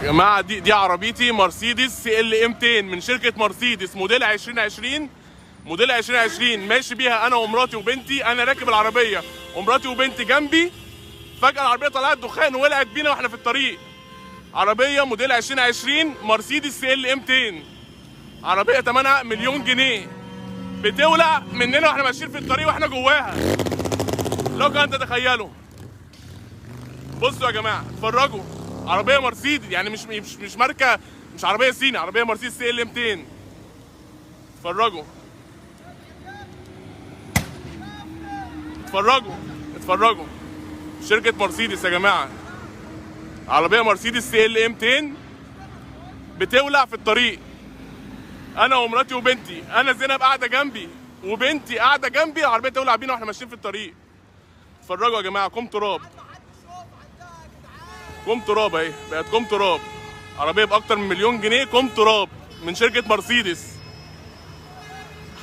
يا جماعه دي عربيتي مرسيدس CLA 200 من شركه مرسيدس موديل 2020. موديل 2020 ماشي بيها انا ومراتي وبنتي. انا راكب العربيه ومراتي وبنتي جنبي، فجاه العربيه طلعت دخان وولعت بينا واحنا في الطريق. عربيه موديل 2020 مرسيدس CLA 200، عربيه ثمنها مليون جنيه، بتولع مننا واحنا ماشيين في الطريق واحنا جواها. لو كان تتخيلوا. بصوا يا جماعه اتفرجوا، عربيه مرسيدس يعني مش ماركه، مش عربيه صيني، عربيه مرسيدس CLA 200. اتفرجوا اتفرجوا اتفرجوا. شركه مرسيدس يا جماعه، عربيه مرسيدس CLA 200 بتولع في الطريق. انا ومراتي وبنتي، انا زينب قاعده جنبي وبنتي قاعده جنبي، العربيه تولع بينا واحنا ماشيين في الطريق. اتفرجوا يا جماعه، كوم تراب، كوم تراب اهي، بقت كوم تراب. عربيه باكتر من مليون جنيه، كوم تراب من شركه مرسيدس.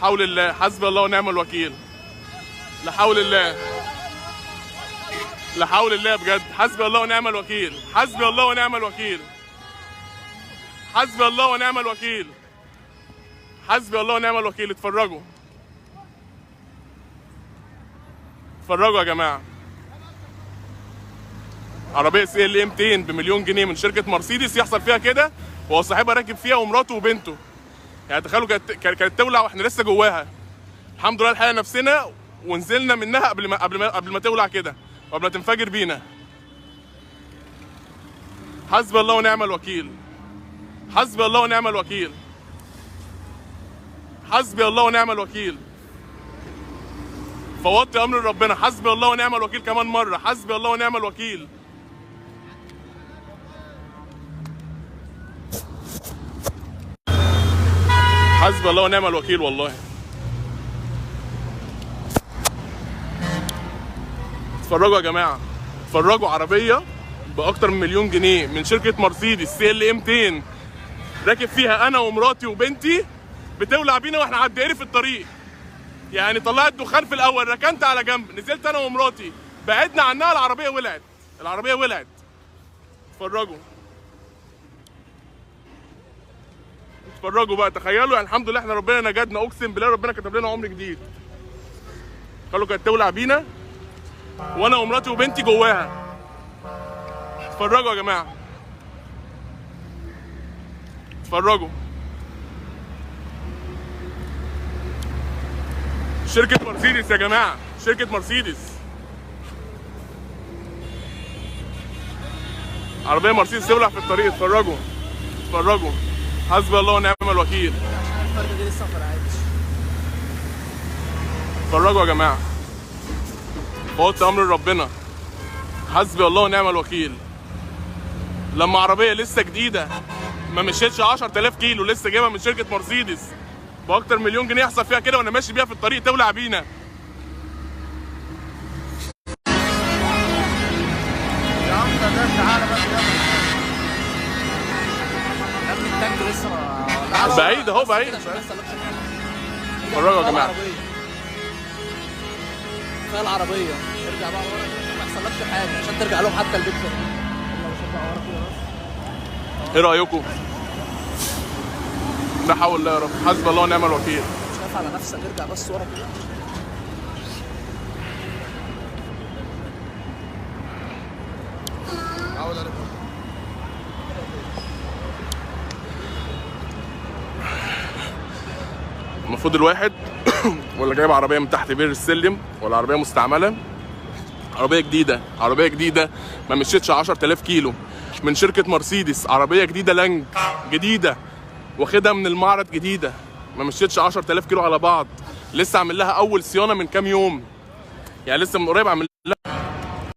حول الله، حسبي الله ونعم الوكيل. لا حول الله، لا حول الله بجد، حسبي الله ونعم الوكيل، حسبي الله ونعم الوكيل، حسبي الله ونعم الوكيل، حسبي الله ونعم الوكيل. اتفرجوا اتفرجوا يا جماعه، عربيه CLA 200 بمليون جنيه من شركه مرسيدس يحصل فيها كده وهو صاحبها راكب فيها ومراته وبنته. يعني تخيلوا كانت تولع واحنا لسه جواها. الحمد لله لحقنا نفسنا ونزلنا منها قبل ما تولع كده وقبل ما تنفجر بينا. حسبي الله ونعم الوكيل، حسبي الله ونعم الوكيل، حسبي الله ونعم الوكيل. فوضت امر ربنا، حسبي الله ونعم الوكيل كمان مره، حسبي الله ونعم الوكيل. حسبي الله ونعم الوكيل والله. اتفرجوا يا جماعه، اتفرجوا، عربيه باكتر من مليون جنيه من شركه مرسيدس CLA 200 راكب فيها انا ومراتي وبنتي، بتولع بينا واحنا على الدائري في الطريق. يعني طلعت دخان في الاول، ركنت على جنب، نزلت انا ومراتي، بعدنا عنها، العربيه ولعت، العربيه ولعت. اتفرجوا اتفرجوا بقى، تخيلوا. يعني الحمد لله احنا ربنا نجدنا، اقسم بالله ربنا كتب لنا عمر جديد. قالوا كانت تولع بينا وانا ومراتي وبنتي جواها. اتفرجوا يا جماعه، اتفرجوا. شركة مرسيدس يا جماعة، شركة مرسيدس، عربية مرسيدس تولع في الطريق. اتفرجوا اتفرجوا، حسبي الله ونعم الوكيل. اتفرجوا يا جماعة، فوت أمر ربنا، حسبي الله ونعم الوكيل. لما عربية لسه جديدة ما مشيتش 10,000 كيلو، لسه جايبها من شركة مرسيدس باكتر من مليون جنيه، يحصل فيها كده وانا ماشي بيها في الطريق تولع بينا. يا عم ده تعالى بس يا ابني، التانك لسه بعيد اهو، بعيد. اتفرجوا يا جماعه، كفايه العربيه، ارجع بقى ورا ما يحصلكش حاجه عشان ترجع لهم حتى البيت كده. يلا شجع ورا كده بس. ايه رايكم؟ لا حول الله يا رب، حسبي الله ونعم الوكيل. مش خايف على نفسك، ارجع بس ورا كده. المفروض الواحد ولا جايب عربيه من تحت بير السلم ولا عربيه مستعمله، عربيه جديده، عربيه جديده ما مشيتش 10,000 كيلو من شركه مرسيدس، عربيه جديده لانج جديده، واخدها من المعرض جديده، ما مشيتش 10,000 كيلو على بعض، لسه عامل لها اول صيانه من كام يوم، يعني لسه من قريب عامل